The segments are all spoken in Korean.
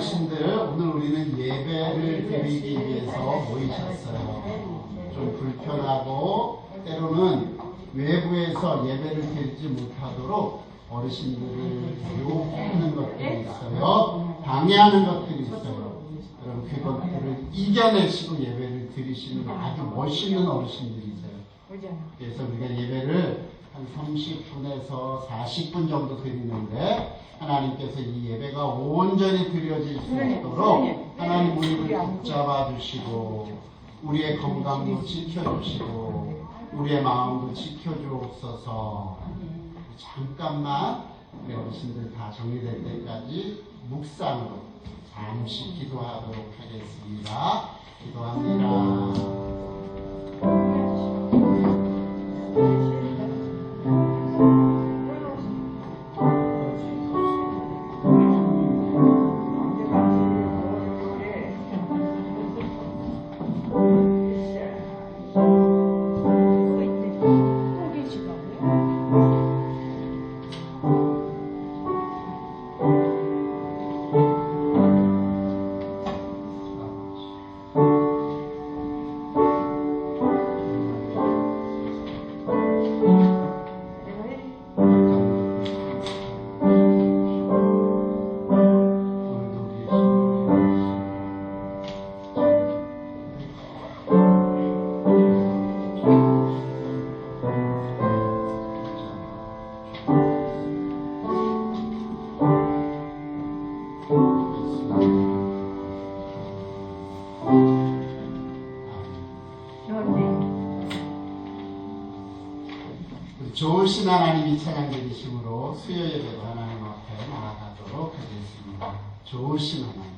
어르신들, 오늘 우리는 예배를 드리기 위해서 모이셨어요. 좀 불편하고 때로는 외부에서 예배를 드리지 못하도록 어르신들을 유혹하는 것들이 있어요. 방해하는 것들이 있어요. 여러분, 그것들을 이겨내시고 예배를 드리시는 아주 멋있는 어르신들이세요. 그래서 우리가 예배를 한 30분에서 40분 정도 드리는데, 하나님께서 이 예배가 온전히 드려질 수 있도록 하나님 우리를 붙잡아 주시고 우리의 건강도 지켜주시고 우리의 마음도 지켜주옵소서. 잠깐만 우리 어르신들 다 정리될 때까지 묵상으로 잠시 기도하도록 하겠습니다. 기도합니다. 좋으신 하나님이 찬양드리심으로 수요 예배로 하나님 앞에 나아가도록 하겠습니다. 좋으신 하나님.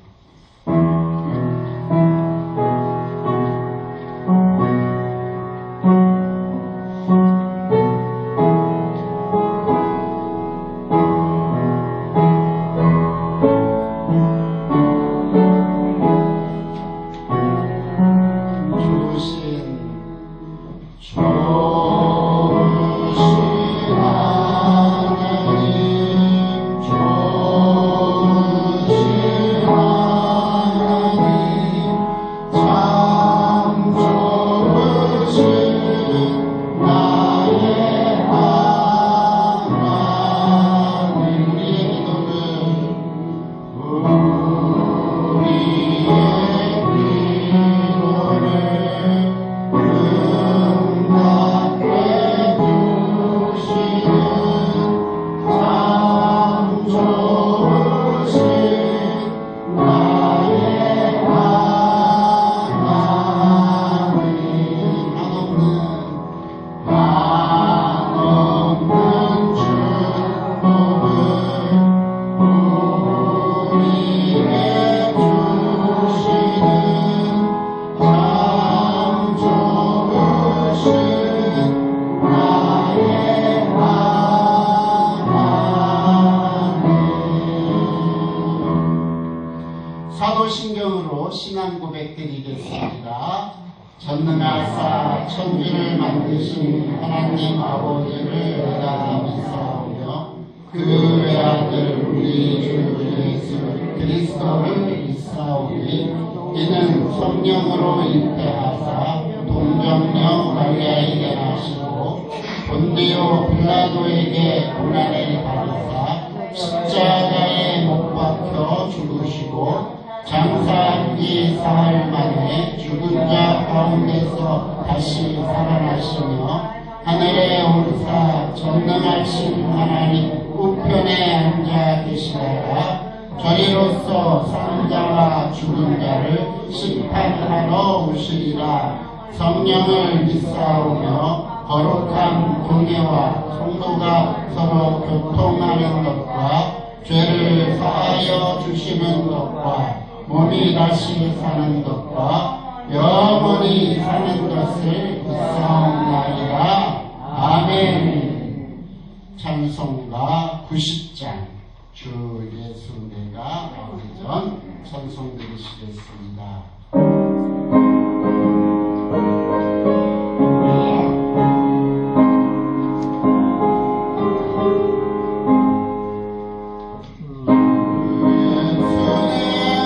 사도신경으로 신앙 고백 드리겠습니다. 전능하사 천지를 만드신 하나님 아버지를 내가 믿사오며 그 외아들 우리 주 예수 그리스도를 믿사오니 이는 성령으로 잉태하사 동정녀 마리아에게 나시고 본디오 빌라도에게 고난을 받으사 십자가에 못 박혀 죽으시고 장사한 지 사흘 만에 죽은 자 가운데서 다시 살아나시며 하늘에 오르사 전능하신 하나님 우편에 앉아 계시다가 저희로서 사는 자와 죽은 자를 심판하러 오시리라. 성령을 믿사오며 거룩한 교회와 성도가 서로 교통하는 것과 죄를 사하여 주시는 것과 몸이 다시 사는 것과 영원히 사는 것을 믿사옵나이다. 아멘. 찬송가 90장 주 예수 내가 나오기 전 찬송 드리시겠습니다. 예수님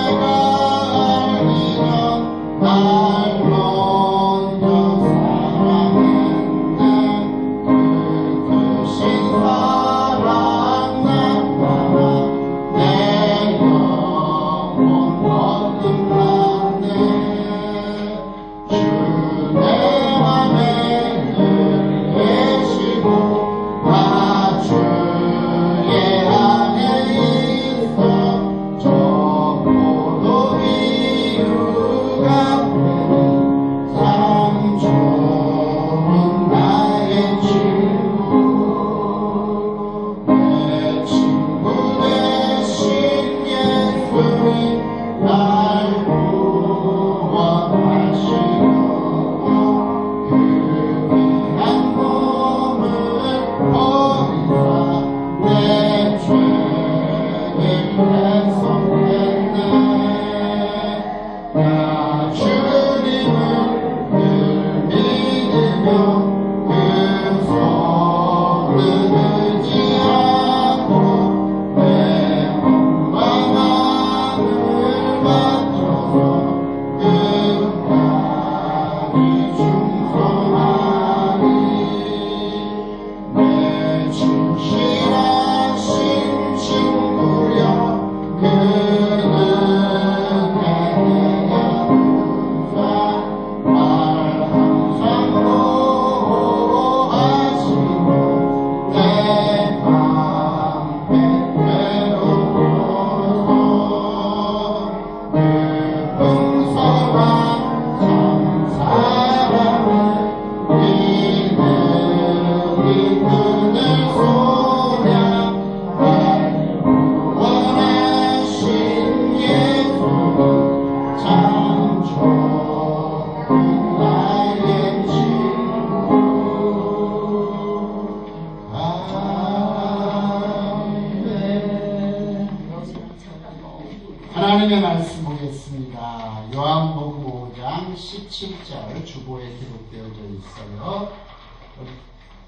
하나님의 말씀 보겠습니다. 요한복음 5장 17절 주보에 기록되어져 있어요.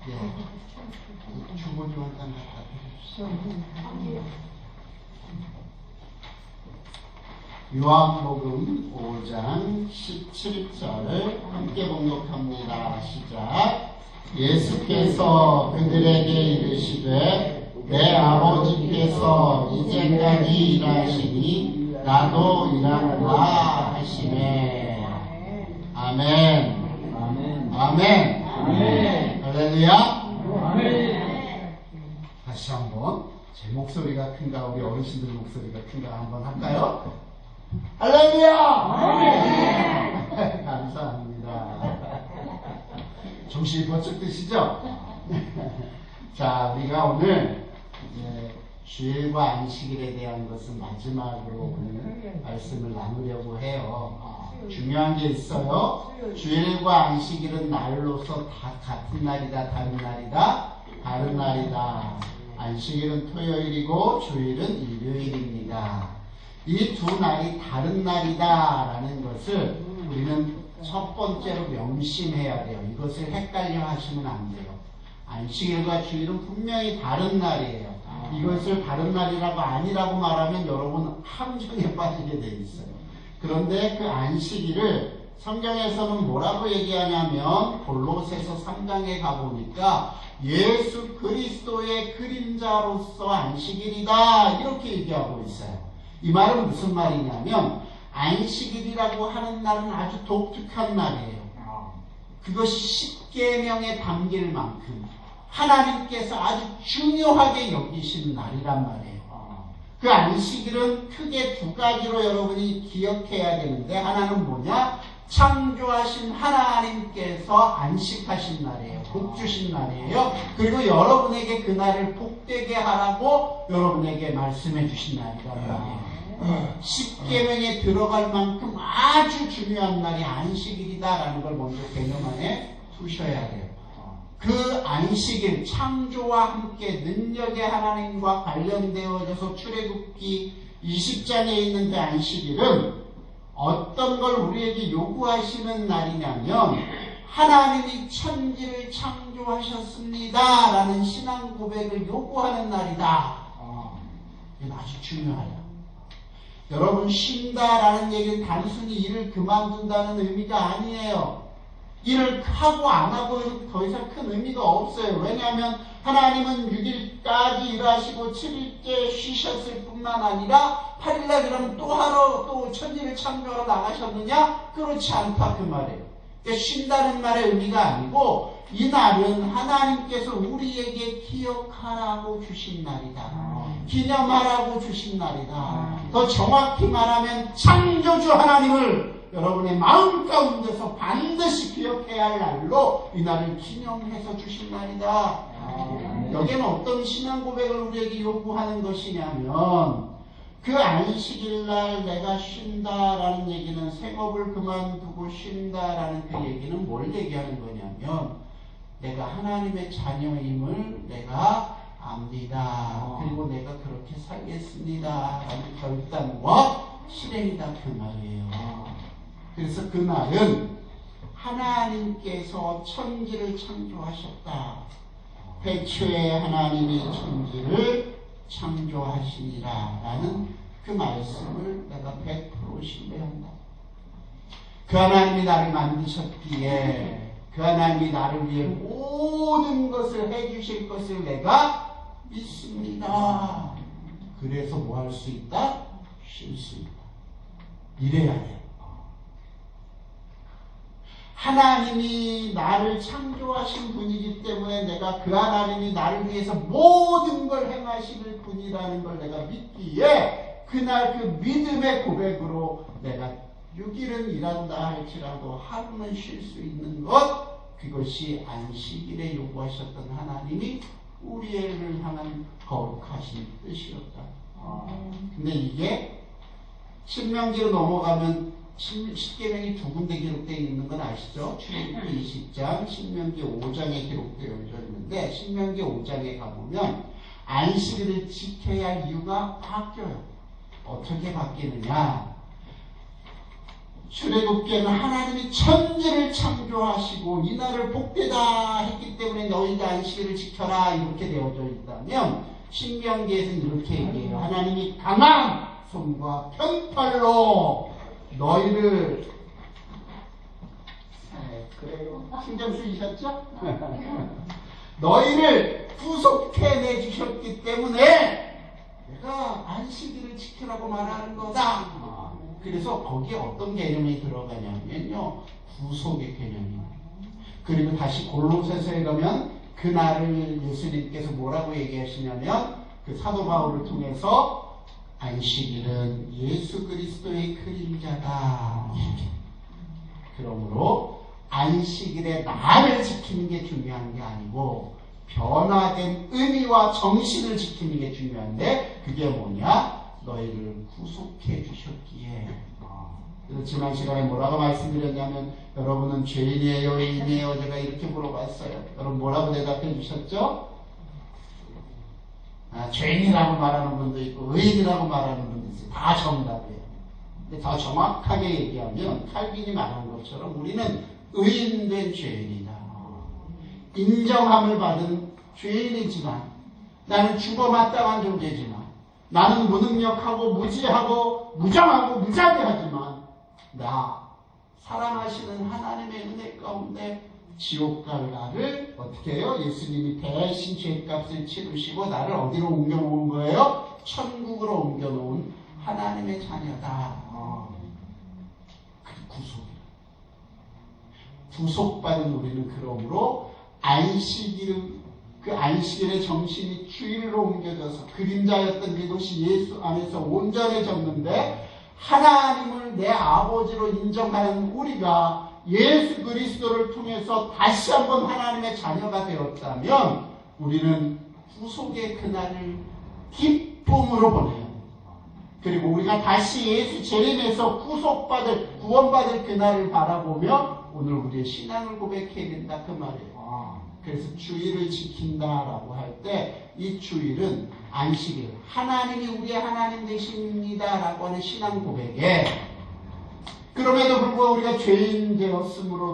네. 주보 좀 한번 받아주시죠. 요한복음 5장 17절을 함께 봉독합니다. 시작. 예수께서 그들에게 이르시되 내 아버지께서 이제까지 일하시니 나도 일하노라 하시네. 아멘. 아멘. 아멘. 아멘. 할렐루야. 아멘. 다시 한번 제 목소리가 큰가 우리 어르신들 목소리가 큰가 한번 할까요? 할렐루야. 아멘. 감사합니다. 정신이 번쩍 드시죠? 자, 우리가 오늘 이제 주일과 안식일에 대한 것은 마지막으로 오늘 말씀을 나누려고 해요. 중요한 게 있어요. 주일과 안식일은 날로서 다 같은 날이다, 다른 날이다, 다른 날이다. 안식일은 토요일이고 주일은 일요일입니다. 이 두 날이 다른 날이다 라는 것을 우리는 첫 번째로 명심해야 돼요. 이것을 헷갈려 하시면 안 돼요. 안식일과 주일은 분명히 다른 날이에요. 이것을 다른 날이라고 아니라고 말하면 여러분 함정에 빠지게 돼 있어요. 그런데 그 안식일을 성경에서는 뭐라고 얘기하냐면 골로새서 3장에 가보니까 예수 그리스도의 그림자로서 안식일이다 이렇게 얘기하고 있어요. 이 말은 무슨 말이냐면 안식일이라고 하는 날은 아주 독특한 날이에요. 그것이 십계명에 담길 만큼 하나님께서 아주 중요하게 여기신 날이란 말이에요. 그 안식일은 크게 두 가지로 여러분이 기억해야 되는데 하나는 뭐냐? 창조하신 하나님께서 안식하신 날이에요. 복 주신 날이에요. 그리고 여러분에게 그 날을 복되게 하라고 여러분에게 말씀해 주신 날이란 말이에요. 십계명에 들어갈 만큼 아주 중요한 날이 안식일이다라는 걸 먼저 개념 안에 두셔야 돼요. 그 안식일, 창조와 함께 능력의 하나님과 관련되어져서 출애굽기 20장에 있는 그 안식일은 어떤 걸 우리에게 요구하시는 날이냐면 하나님이 천지를 창조하셨습니다 라는 신앙 고백을 요구하는 날이다. 이건 아주 중요해요. 여러분 쉰다라는 얘기는 단순히 일을 그만둔다는 의미가 아니에요. 일을 하고 안 하고 더 이상 큰 의미가 없어요. 왜냐하면 하나님은 6일까지 일하시고 7일째 쉬셨을 뿐만 아니라 8일날 그러면 또 하러 또 천지를 창조하러 나가셨느냐? 그렇지 않다 그 말이에요. 그러니까 쉰다는 말의 의미가 아니고 이 날은 하나님께서 우리에게 기억하라고 주신 날이다. 기념하라고 주신 날이다. 더 정확히 말하면 창조주 하나님을 여러분의 마음 가운데서 반드시 기억해야 할 날로 이 날을 기념해서 주신 날이다. 여기에는 어떤 신앙 고백을 우리에게 요구하는 것이냐면 그 안식일날 내가 쉰다라는 얘기는 생업을 그만두고 쉰다라는 그 얘기는 뭘 얘기하는 거냐면 내가 하나님의 자녀임을 내가 압니다. 그리고 내가 그렇게 살겠습니다 라는 결단과 실행이다 그 말이에요. 그래서 그 날은 하나님께서 천지를 창조하셨다. 태초에 하나님이 천지를 창조하시니라 라는 그 말씀을 내가 100% 신뢰한다. 그 하나님이 나를 만드셨기에 그 하나님이 나를 위해 모든 것을 해주실 것을 내가 믿습니다. 그래서 뭐 할 수 있다? 쉴 수 있다. 이래야 돼. 하나님이 나를 창조하신 분이기 때문에 내가 그 하나님이 나를 위해서 모든 걸 행하실 분이라는 걸 내가 믿기에 그날 그 믿음의 고백으로 내가 6일은 일한다 할지라도 하루는 쉴 수 있는 것, 그것이 안식일에 요구하셨던 하나님이 우리를 향한 거룩하신 뜻이었다. 근데 이게 신명기로 넘어가면 십계명이 두 군데 기록되어 있는 건 아시죠? 출애굽기 20장, 신명기 5장에 기록되어 있는데 신명기 5장에 가보면 안식일을 지켜야 할 이유가 바뀌어요. 어떻게 바뀌느냐? 출애굽기에는 하나님이 천지를 창조하시고 이날을 복되다 했기 때문에 너희가 안식일을 지켜라 이렇게 되어져 있다면, 신명기에서는 이렇게 얘기해요. 하나님이 강한 손과 편팔로 너희를, 그래요, 신경 쓰이셨죠? 너희를 구속해내 주셨기 때문에 내가 안식일을 지키라고 말하는 거다. 그래서 거기에 어떤 개념이 들어가냐면요, 구속의 개념이에요. 그리고 다시 골로새서에 가면 그날을 예수님께서 뭐라고 얘기하시냐면, 그 사도 바울을 통해서 안식일은 예수 그리스도의 그림자다. 그러므로 안식일에 나를 지키는 게 중요한 게 아니고 변화된 의미와 정신을 지키는 게 중요한데, 그게 뭐냐? 너희를 구속해 주셨기에. 그래서 지난 시간에 뭐라고 말씀드렸냐면, 여러분은 죄인이에요, 의인이에요? 제가 이렇게 물어봤어요. 여러분 뭐라고 대답해 주셨죠? 죄인이라고 말하는 분도 있고 의인이라고 말하는 분도 있어요. 다 정답이에요. 근데 더 정확하게 얘기하면 칼빈이 말한 것처럼 우리는 의인된 죄인이다. 인정함을 받은 죄인이지만, 나는 죽어마땅한 존재지만, 나는 무능력하고 무지하고 무정하고 무자비하지만, 나 사랑하시는 하나님의 은혜 가운데 지옥 갈 나를 어떻게 해요? 예수님이 대신 죄값을 치르시고 나를 어디로 옮겨놓은 거예요? 천국으로 옮겨놓은 하나님의 자녀다. 그 구속이다. 구속받은 우리는 그러므로 그 안식일의 정신이 주일로 옮겨져서 그림자였던 그것이 예수 안에서 온전해졌는데, 하나님을 내 아버지로 인정하는 우리가 예수 그리스도를 통해서 다시 한번 하나님의 자녀가 되었다면, 우리는 구속의 그날을 기쁨으로 보내요. 그리고 우리가 다시 예수 재림에서 구원받을 그날을 바라보며 오늘 우리의 신앙을 고백해야 된다, 그 말이에요. 그래서 주일을 지킨다라고 할 때 이 주일은 안식일, 하나님이 우리의 하나님 되십니다라고 하는 신앙 고백에, 그럼에도 불구하고 우리가 죄인 되었지만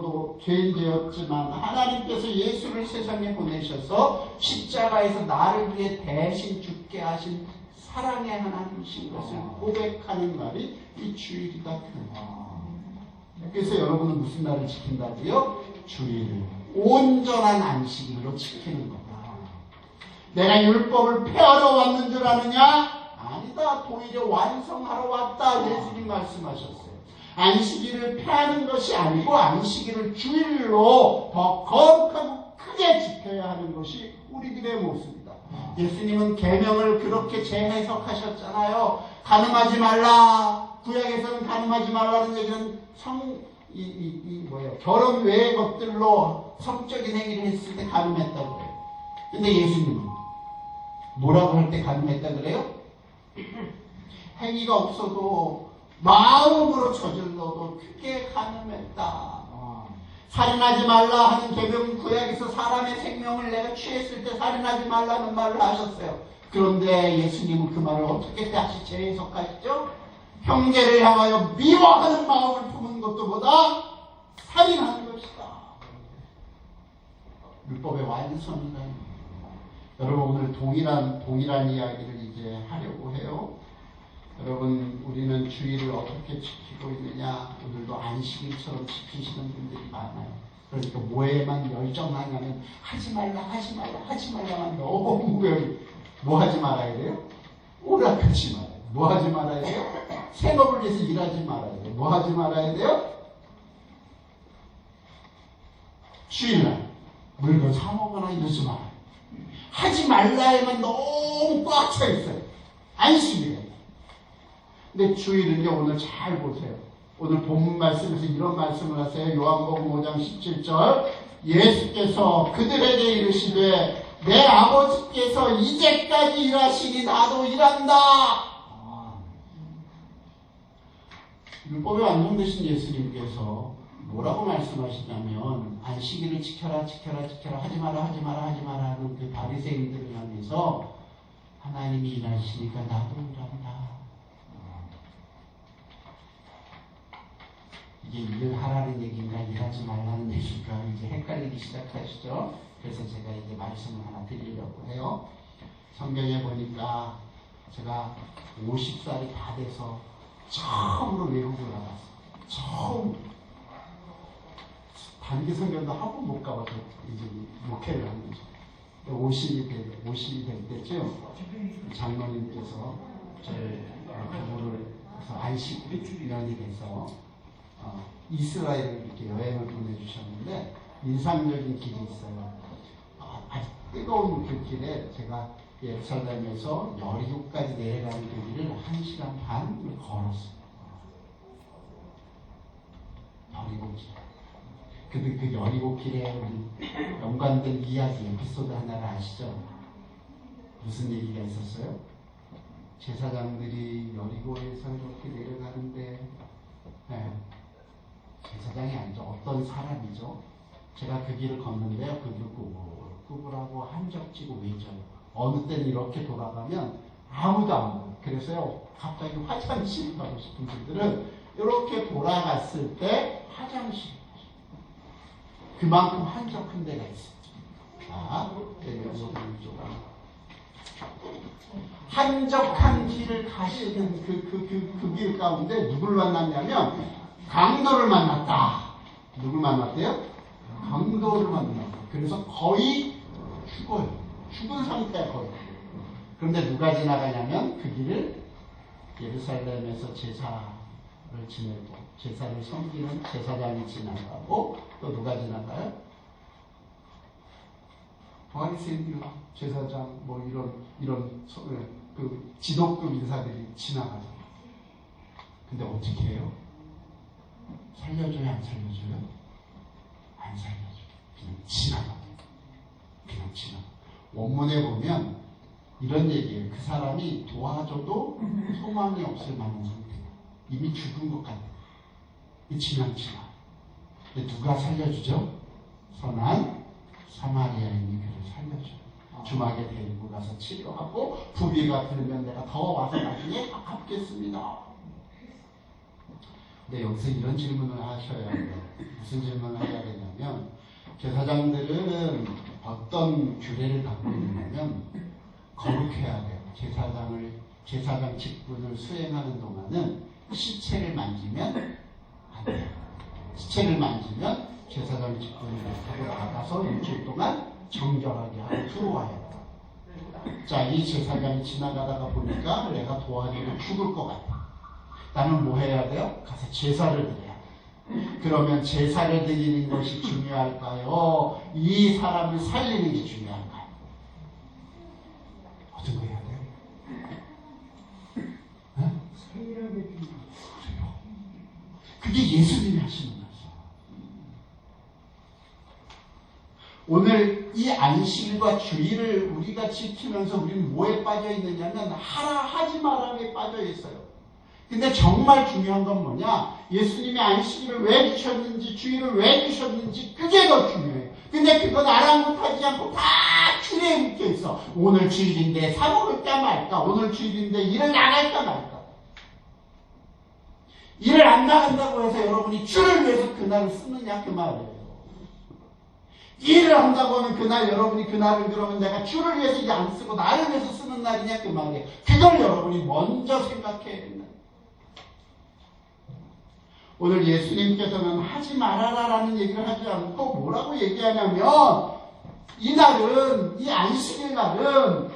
하나님께서 예수를 세상에 보내셔서 십자가에서 나를 위해 대신 죽게 하신 사랑의 하나님이신 것을 고백하는 날이 이 주일이다. 그래서 여러분은 무슨 날을 지킨다고요? 주일을 온전한 안식일로 지키는 거다. 내가 율법을 폐하러 왔는 줄 아느냐? 아니다. 오히려 완성하러 왔다. 예수님 말씀하셨어요. 안식일을 폐하는 것이 아니고 안식일을 주일로 더 거룩하고 크게 지켜야 하는 것이 우리들의 모습이다. 예수님은 계명을 그렇게 재해석하셨잖아요. 간음하지 말라. 구약에서는 간음하지 말라는 얘기는 결혼 외의 것들로 성적인 행위를 했을 때 간음했다고 그래요. 근데 예수님은 뭐라고 할 때 간음했다 그래요? 행위가 없어도 마음으로 저질러도 크게 간음했다. 살인하지 말라 하는 계명, 구약에서 사람의 생명을 내가 취했을 때 살인하지 말라는 말을 하셨어요. 그런데 예수님은 그 말을 어떻게 다시 재해석하시죠? 형제를 향하여 미워하는 마음을 품은 것보다 살인하는 것이다. 율법의 완성이다. 여러분, 오늘 동일한 이야기를 이제 하려고 해요. 여러분, 우리는 주일을 어떻게 지키고 있느냐? 오늘도 안식일처럼 지키시는 분들이 많아요. 그러니까 뭐에만 열정하냐면 하지 말라만 너무 뭐 하지 말아야 돼요? 오락하지 말아요. 뭐 하지 말아야 돼요? 생업을 위해서 일하지 말아야 돼요. 뭐 하지 말아야 돼요? 주일날 물건 사 먹거나 이러지 말아요. 하지 말라에만 너무 꽉 차 있어요. 안식일에. 근데 주일은요, 오늘 잘 보세요. 오늘 본문 말씀에서 이런 말씀을 하세요. 요한복음 5장 17절. 예수께서 그들에게 이르시되 내 아버지께서 이제까지 일하시니 나도 일한다. 율법에 완성되신 예수님께서 뭐라고 말씀하시냐면, 안식일을 지켜라 하지 마라 하는 그 바리새인들을 향해서 하나님이 일하시니까 나도 일한다. 이게 일하라는 얘기인가 일하지 말라는 얘기인가 이제 헷갈리기 시작하시죠. 그래서 제가 이제 말씀을 하나 드리려고 해요. 성경에 보니까 제가 50살이 다 돼서 처음으로 외국을 나갔어요. 처음. 단기 성경도 한 번 못 가봐서 이제 목회를 한 거죠. 50이 될 때쯤 장로님께서 저를 부부를 안식년이 돼서 이스라엘을 이렇게 여행을 보내주셨는데 인상적인 길이 있어요. 아주 뜨거운 그 길에 제가 예루살렘에서 여리고까지 내려가는 그 길을 1시간 반 걸었어요. 여리고 길. 근데 그 여리고 길에 연관된 이야기, 에피소드 하나를 아시죠? 무슨 얘기가 있었어요? 제사장들이 여리고에서 이렇게 내려가는데, 네, 제사장이 아니죠. 어떤 사람이죠. 제가 그 길을 걷는데요. 그 길을 꾸불꾸불하고 한적지고 외져요. 어느 때는 이렇게 돌아가면 아무도 안 보여요. 그래서요, 갑자기 화장실 가고 싶은 분들은 이렇게 돌아갔을 때 화장실 그만큼 한적한 데가 있어요. 자, 한적한 길을 가시는 그 길 가운데 누굴 만났냐면 강도를 만났다. 누굴 만났대요? 강도를 만났다. 그래서 거의 죽어요. 죽은 상태야 거의. 그런데 누가 지나가냐면 그 길을 예루살렘에서 제사를 지내고 제사를 섬기는 제사장이 지나가고 또 누가 지나가요? 바리새인들, 제사장 뭐 이런 그 지도급 인사들이 지나가죠. 근데 어떻게 해요? 살려줘요, 안 살려줘요? 안 살려줘요. 그냥 지나가. 그냥 지나가. 원문에 보면 이런 얘기예요. 그 사람이 도와줘도 소망이 없을 만한 상태예요. 이미 죽은 것 같아요. 지나. 근데 누가 살려주죠? 선한 사마리아인이 그를 살려줘요. 주막에 데리고 가서 치료하고 부비가 들면 내가 더 와서 나중에 갚겠습니다. 근데 여기서 이런 질문을 하셔야 돼요. 무슨 질문을 해야 되냐면 제사장들은 어떤 규례를 갖고 있냐면 거룩해야 돼요. 제사장 직분을 수행하는 동안은 시체를 만지면 안 돼요. 시체를 만지면 제사장 직분을 못하고 나가서 일주일 동안 정결하게 하고 들어와야 돼요. 자, 이 제사장이 지나가다가 보니까 내가 도와주면 죽을 것 같아. 나는 뭐 해야 돼요? 가서 제사를 드려야 돼요. 그러면 제사를 드리는 것이 중요할까요? 이 사람을 살리는 게 중요할까요? 어떤 거 해야 돼요? 그게 예수님이 하시는 거예요. 오늘 이 안식일과 주일을 우리가 지키면서 우리는 뭐에 빠져 있느냐면 하라 하지 마라에 빠져 있어요. 근데 정말 중요한 건 뭐냐? 예수님이 안식일을 왜 주셨는지 주일을 왜 주셨는지 그게 더 중요해요. 근데 그건 아랑곳하지 않고 다 주일에 묶여 있어. 오늘 주일인데 사 먹을까 말까? 오늘 주일인데 일을 나갈까 말까? 일을 안 나간다고 해서 여러분이 주를 위해서 그날을 쓰느냐 그 말이에요. 일을 한다고 하면 그날 여러분이 그날을 그러면 내가 주를 위해서 이제 안 쓰고 나를 위해서 쓰는 날이냐 그 말이에요. 그걸 여러분이 먼저 생각해야 된다. 오늘 예수님께서는 하지 말아라라는 얘기를 하지 않고 뭐라고 얘기하냐면 이날은 이 안식일 날은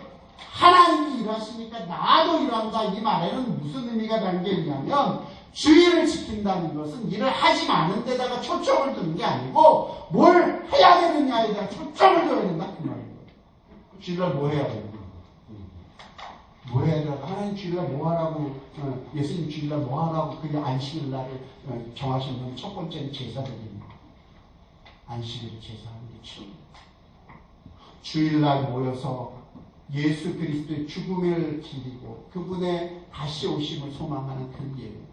하나님이 일하시니까 나도 일한다. 이 말에는 무슨 의미가 담겨 있냐면 주의를 지킨다는 것은 일을 하지 않은 데다가 초점을 두는 게 아니고 뭘 해야 되느냐에 대한 초점을 둬야 된다 그 말이에요. 주일날 뭐 해야 돼요? 뭐 해야 돼요? 하나님 주일날 뭐 하라고 예수님 주일날 뭐 하라고 그 안식일 날을 정하신 분 첫 번째는 제사드립니다. 안식일 제사하는 게 참. 주일날 모여서 예수 그리스도의 죽음을 기리고 그분의 다시 오심을 소망하는 그 예배.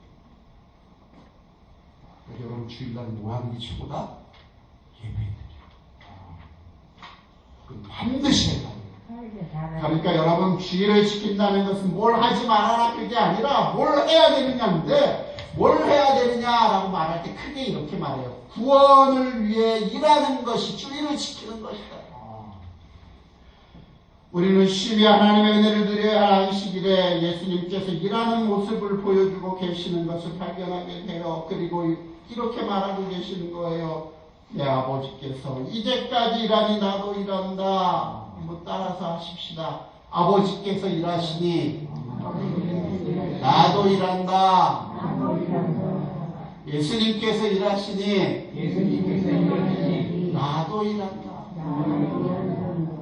여러분 주일날 뭐 하는 게 최고다? 예배드려요. 그건 반드시 해야 돼요. 그러니까 여러분 주일을 지킨다는 것은 뭘 하지 말아라 그게 아니라 뭘 해야 되느냐인데 뭘 해야 되느냐라고 말할 때 크게 이렇게 말해요. 구원을 위해 일하는 것이 주의를 지키는 것이다. 우리는 심히 하나님의 은혜를 드려야 할 안식일에 예수님께서 일하는 모습을 보여주고 계시는 것을 발견하게 돼요. 그리고 이렇게 말하고 계시는 거예요. 내 아버지께서 이제까지 일하니 나도 일한다. 한번 따라서 하십시다. 아버지께서 일하시니 나도 일한다. 예수님께서 일하시니 나도 일한다.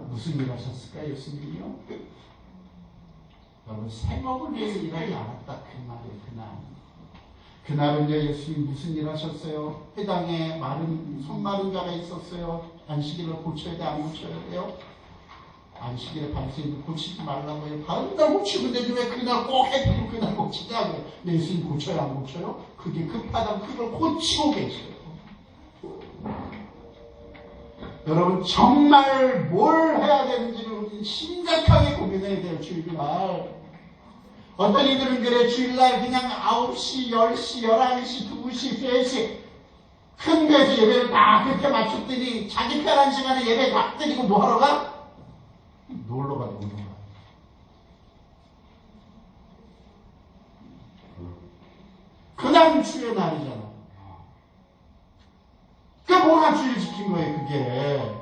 무슨 일 하셨을까 예수님이요? 여러분 생업을 위해서 일하지 않았다 그 말이에요. 그날은요 예수님 무슨 일 하셨어요? 회당에 손 마른 자가 있었어요. 안식일을 고쳐야 돼? 안 고쳐야 돼요? 안식일에 발생을 고치지 말라고 해요. 다른 날 고치면 되지 왜 그날 꼭 해피고 그날 고치냐고요. 예수님 고쳐요 안 고쳐요? 그게 급하다면 그걸 고치고 계셔요. 여러분 정말 뭘 해야 되는지를 우리는 심각하게 고민해야 돼요. 주일날 어떤 이들은 그래 주일날 그냥 9시, 10시, 11시, 2시, 3시 큰 교회에서 예배를 다 그렇게 맞췄더니 자기 편한 시간에 예배 다 드리고 뭐하러 가? 놀러 가고 놀러 가. 그날 주의 날이잖아. 그게 뭐가 주의를 지킨 거예요, 그게.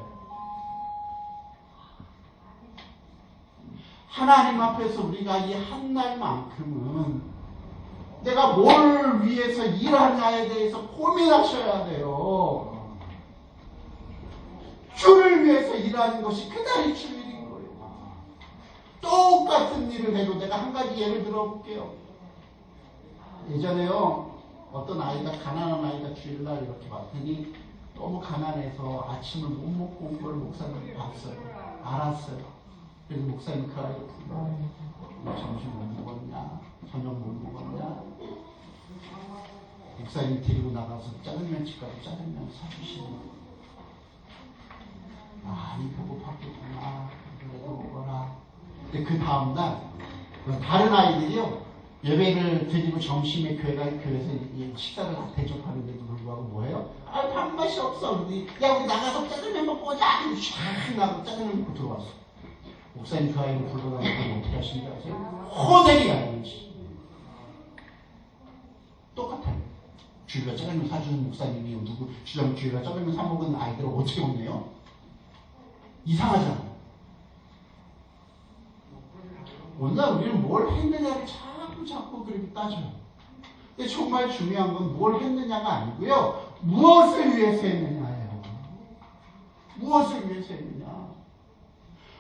하나님 앞에서 우리가 이 한 날만큼은 내가 뭘 위해서 일하냐에 대해서 고민하셔야 돼요. 주를 위해서 일하는 것이 그날이 주일인 거예요. 똑같은 일을 해도 내가 한 가지 예를 들어볼게요. 예전에요, 어떤 아이가, 가난한 아이가 주일날 이렇게 왔더니 너무 가난해서 아침을 못 먹고 온 걸 목사님이 봤어요. 알았어요. 그래서 목사님 그 아이를 불러요. 점심 못 먹었냐? 저녁 못 먹었냐? 목사님 데리고 나가서 짜장면집 가서 짜장면 사주시는 거예요. 많이 배고팠겠구나. 그래도 먹어라. 근데 그 다음날 다른 아이들이요. 예배를 드리고 점심에 교회에서 식사를 대접하는데도 불구하고 뭐예요? 아, 밥맛이 없어. 우리 나가서 짜장면 먹고 오자. 샥 나가서 짜장면 먹고 들어왔어. 목사님 그 아이를 불러가지고 어떻게 하시는지 아세요? 호되게 알지. 똑같아요. 주일날 짜장면 사주는 목사님이 누구 주일날 짜장면 사 먹은 아이들을 어떻게 혼내요? 이상하잖아. 오늘 우리는 뭘 했느냐를 자꾸 그렇게 따져요. 근데 정말 중요한 건 뭘 했느냐가 아니고요. 무엇을 위해서 했느냐예요. 무엇을 위해서 했느냐.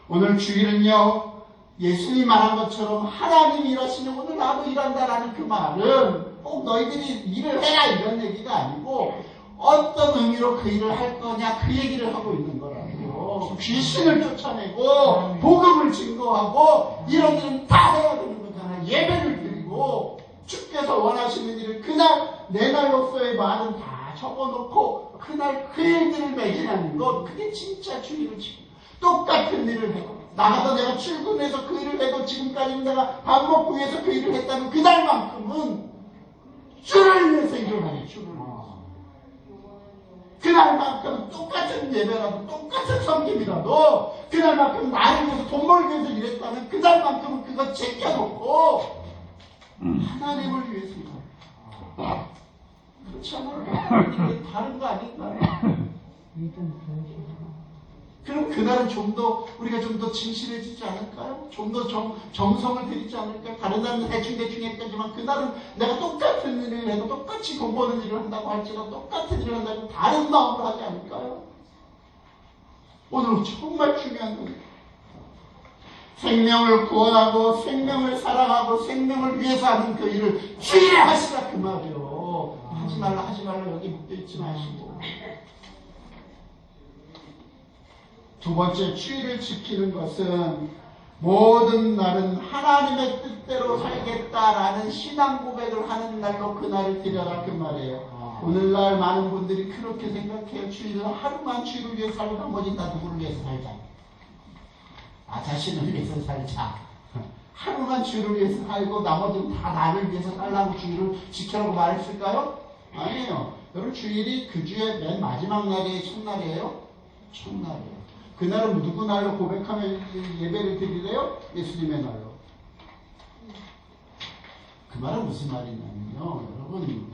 오늘 주일은요. 예수님 말한 것처럼 하나님이 일하시면 오늘 나도 일한다라는 그 말은 꼭 너희들이 일을 해라 이런 얘기가 아니고 어떤 의미로 그 일을 할 거냐 그 얘기를 하고 있는 거라고요. 귀신을 쫓아내고 복음을 증거하고 이런 일은 다 해야 되는 거잖아요. 예배를 드리고 주께서 원하시는 일을 그날 내 날로서의 말은 다 적어놓고 그날 그 일들을 매진하는 것 그게 진짜 주의를 지키는 똑같은 일을 해도 나가서 내가 출근해서 그 일을 해도 지금까지는 내가 밥 먹고 위해서 그 일을 했다면 그날만큼은 주를 위해서 일을 하는 주를 위해서 그날만큼 똑같은 예배라도 똑같은 섬김이라도 그날만큼 나를 위해서 돈 벌기 위해서 일했다면 그날만큼은 그거 제껴놓고 하나님을 위해서 일한다. 그렇지 않아요? 다른 거 아닌가요? 그럼 그날은 우리가 좀 더 진실해지지 않을까요? 좀 더 정성을 들이지 않을까요? 다른 날은 대충 했겠지만 그날은 내가 똑같은 일을 해도 똑같이 돈 버는 일을 한다고 할지라도 똑같은 일을 한다고 다른 마음으로 하지 않을까요? 오늘 정말 중요한 겁니다. 생명을 구원하고 생명을 사랑하고 생명을 위해서 하는 그 일을 주일에 하시라 그 말이에요. 하지 말라 여기 묶여있지 마시고. 두 번째 주일을 지키는 것은 모든 날은 하나님의 뜻대로 살겠다라는 신앙 고백을 하는 날로 그날을 들여라 그 말이에요. 오늘날 많은 분들이 그렇게 생각해요. 주일은 하루만 주일을 위해 살고 나머지 다 누구를 위해서 살자. 자신을 위해서 살자. 하루만 주를 위해서 살고 나머지는 다 나를 위해서 살라고 주일을 지키라고 말했을까요? 아니에요. 여러분 주일이 그 주의 맨 마지막 날이에요? 첫날이에요? 첫날이에요. 그날은 누구 날로 고백하며 예배를 드리래요? 예수님의 날로. 그 말은 무슨 말이냐면요. 여러분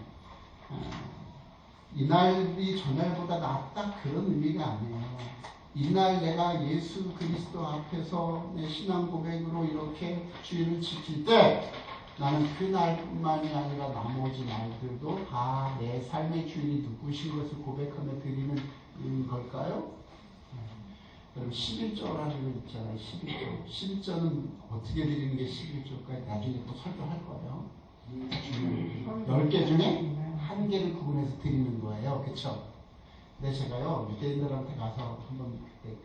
이날이 저날보다 낫다 그런 의미가 아니에요. 이날 내가 예수 그리스도 앞에서 내 신앙 고백으로 이렇게 주일을 지킬 때 나는 그날뿐만이 아니라 나머지 날들도 다 내 삶의 주인이 누구신 것을 고백하며 드리는 걸까요? 여러분 11조라는 거 있잖아요. 11조. 11조는 어떻게 드리는 게 11조일까요? 나중에 또 설교할 거예요. 10개 중에 한 개를 구분해서 드리는 거예요. 그쵸? 근데 제가요, 유대인들한테 가서 한번 그때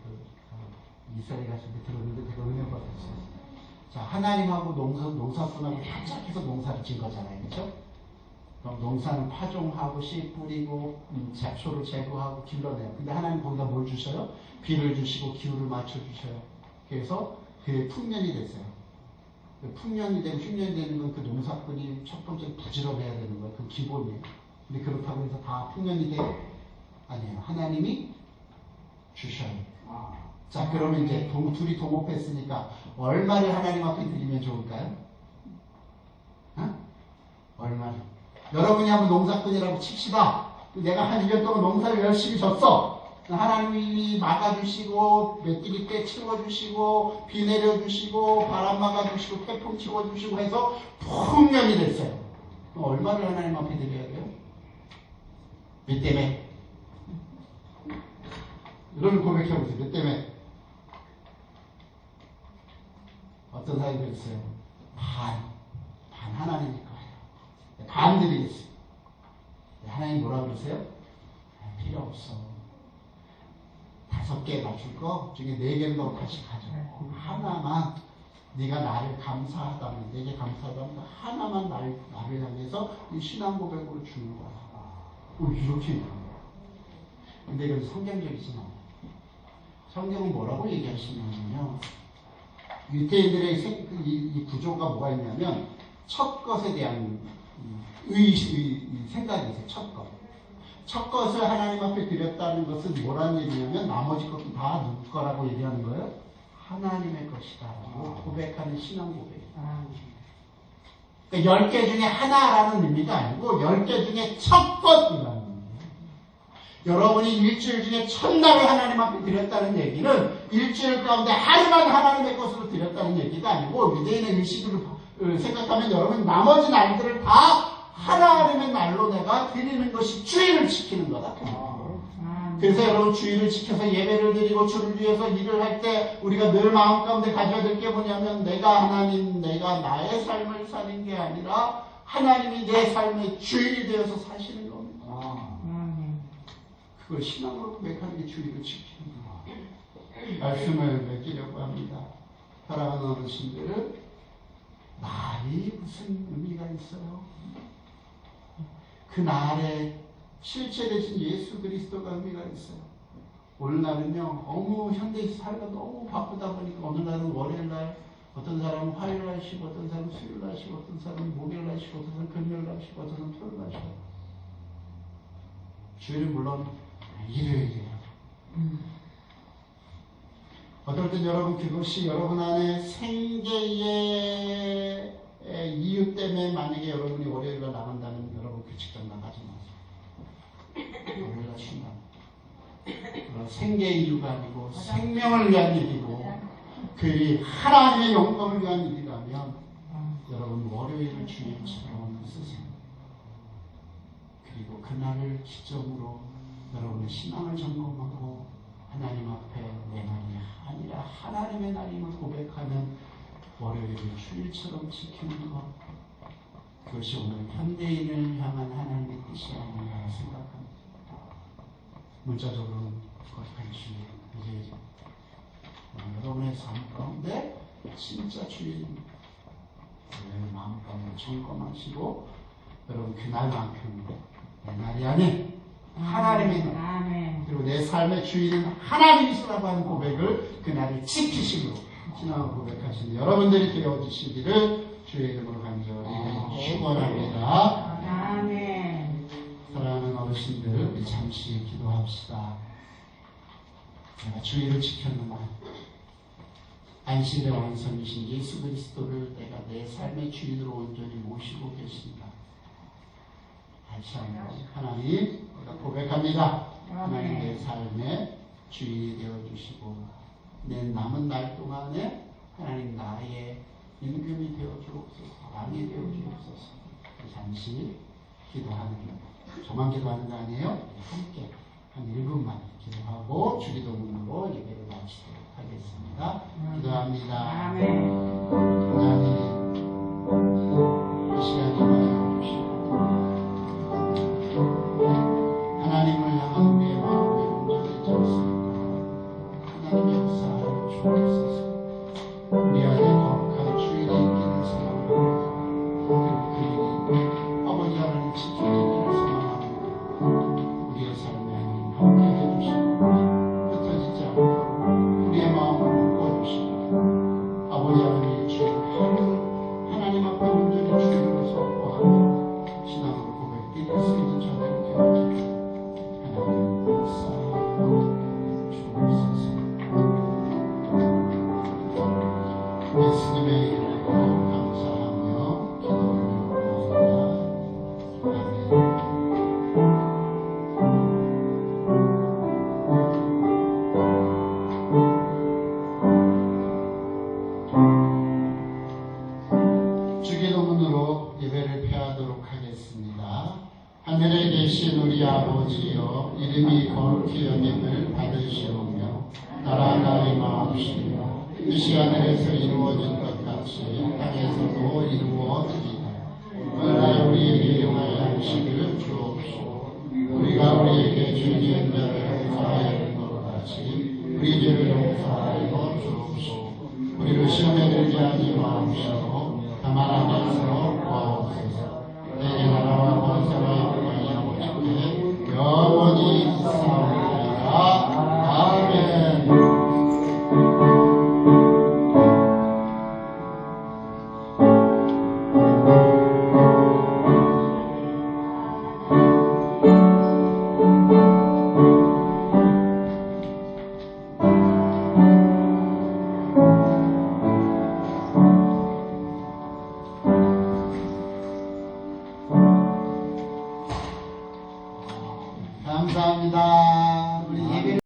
이스라엘 갔을 때 들었는데 제가 은혜 받았어요. 자, 하나님하고 농사꾼하고 합작해서 농사를 진 거잖아요. 그쵸? 그럼 농사는 파종하고 씨 뿌리고 잡초를 제거하고 길러내요. 근데 하나님 거기다 뭘 주셔요? 비를 주시고 기후를 맞춰주셔요. 그래서 그게 풍년이 됐어요. 풍년이 되는 건 그 농사꾼이 첫 번째 부지런해야 되는 거예요. 그 기본이에요. 근데 그렇다고 해서 다 풍년이 돼요? 아니에요. 하나님이 주셔요. 자, 그러면 이제 둘이 동업했으니까 얼마를 하나님 앞에 드리면 좋을까요? 얼마를? 여러분이 한번 농사꾼이라고 칩시다. 내가 한 1년 동안 농사를 열심히 졌어. 하나님이 막아주시고 메뚜기 때 채워주시고 비 내려주시고 바람 막아주시고 태풍 치워주시고 해서 풍년이 됐어요. 그럼 얼마를 하나님 앞에 드려야 돼요? 몇 때문에? 이런 고백해보세요. 몇 때문에? 어떤 사람이 그랬어요? 반 하나님일 거예요. 반 드리겠어요. 하나님 뭐라 그러세요? 필요 없어. 5개 맞출 거 중에 4개는 너 다시 가져. 하나만 네가 나를 감사하다면, 내게 감사하다면 하나만 나를 향해서 이 신앙 고백으로 주는 거야. 이렇게. 근데 이건 성경적이진 않아요. 성경은 뭐라고 얘기하시냐면요. 유대인들의 이 구조가 뭐가 있냐면 첫 것에 대한 생각이 있어요. 첫 것을 하나님 앞에 드렸다는 것은 뭐라는 얘기냐면 나머지 것도 다 누구 거라고 얘기하는 거예요? 하나님의 것이다 라고 고백하는 신앙 고백이에요. 그러니까 10개 중에 하나라는 의미가 아니고 10개 중에 첫 것이라는 의미예요. 여러분이 일주일 중에 첫날을 하나님 앞에 드렸다는 얘기는 일주일 가운데 하루만 하나님의 것으로 드렸다는 얘기가 아니고 유대인의 의식으로 생각하면 여러분 나머지 날들을 다 하나님의 날로 내가 드리는 것이 주일을 지키는 거다. 그래서 여러분 주일을 지켜서 예배를 드리고 주를 위해서 일을 할 때 우리가 늘 마음 가운데 가져야 될 게 뭐냐면 내가 나의 삶을 사는 게 아니라 하나님이 내 삶의 주일이 되어서 사시는 겁니다. 그걸 신앙으로 고백하는 게 주일을 지키는 거예요. 말씀을 맺으려고 합니다. 사랑하는 어르신들, 날이 무슨 의미가 있어요? 그 날에 실체 되신 예수 그리스도가 의미가 있어요. 오늘날은요, 너무 현대에서 살기가 너무 바쁘다 보니까 어느 날은 월요일날, 어떤 사람은 화요일날 쉬고, 어떤 사람은 수요일날 쉬고, 어떤 사람은 목요일날 쉬고, 어떤 사람은 금요일날 쉬고, 어떤 사람은 토요일날 쉬고. 주일은 물론 일요일이에요. 어떨 땐 여러분 그것이 여러분 안에 생계의 이유 때문에 만약에 여러분이 월요일날 나간다면 여러분 그 직장 나가지 마세요. 월요일날 쉰다. 생계의 이유가 아니고 생명을 위한 일이고 그 하나님의 영광을 위한 일이라면 여러분 월요일을 주일처럼 쓰세요. 그리고 그날을 기점으로 여러분의 신앙을 점검하고 하나님 앞에 내 날이 아니라 하나님의 날임을 고백하는 월요일을 주일처럼 지키는 것, 그것이 오늘 현대인을 향한 하나님의 뜻이 아닌가 생각합니다. 문자적으로는 거룩한 주일, 이제 여러분의 삶 가운데 진짜 주일입니다. 마음 가운데 점검하시고 여러분 그날만큼 내 날이 아닌 하나님의 날, 그리고 내 삶의 주인은 하나님이시라고 하는 고백을 그날을 지키심으로 신앙을 고백하시는 여러분들이 되어주시기를 주의 이름으로 간절히 축원합니다. 아멘. 사랑하는 어르신들, 우리 잠시 기도합시다. 내가 주의를 지켰는가? 안식일의 완성이신 예수 그리스도를 내가 내 삶의 주인으로 온전히 모시고 계신가? 다시 한번 하나님, 내가 고백합니다. 하나님 내 삶의 주인이 되어주시고 내 남은 날 동안에 하나님 나의 임금이 되어주옵소서, 왕이 되어주옵소서. 잠시 기도하는 거, 저만 기도하는 거 아니에요? 함께 한 1분만 기도하고 주기도문으로 예배를 마치도록 하겠습니다. 기도합니다. 아멘. 하나님, 이 시간에 와주시고 하나님을 향한 우리의 마음이 온전히 졌습니다. 하나님의 역사하여 주옵소서. 우리 안에 거룩한 주일이 있기를 소망합니다. 그리고 그 일이 아버지 하나님 지키기를 소망합니다. 우리의 삶에 하나님 함께 해주시고 흩어지지 않도록 우리의 마음을 묶어주시고 아버지 하나님의 주일 하루 하나님 앞에 온전히 주일을 선포하며 신앙으로 고백이 될 수 있는 자들이 되어주시고 하나님 역사하여 주옵소서. 예수님의 이름으로 감사하며 기도드립니다. 아멘. 주기도문으로 예배를 폐하도록 하겠습니다. 하늘에 계신 우리 아버지여, 이름이 거룩히 여김을 받으시오며 나라가 임하옵시며 뜻이 하늘에서 이루어진 것 같이 땅에서도 이루어지리이다. 오늘날 우리에게 일용할 양식을 주옵시고 우리가 우리에게 죄 지은 자를 용서하여 것 같이 우리 죄를 용서하여 주옵시고 우리를 시험에 들게 하지 마옵시고 다만 하나님으로 구하옵소서. 내게 나라와 권세와 영광이 아버지께 영원히 있사옵나이다. 아멘. 감사합니다. 우리 예배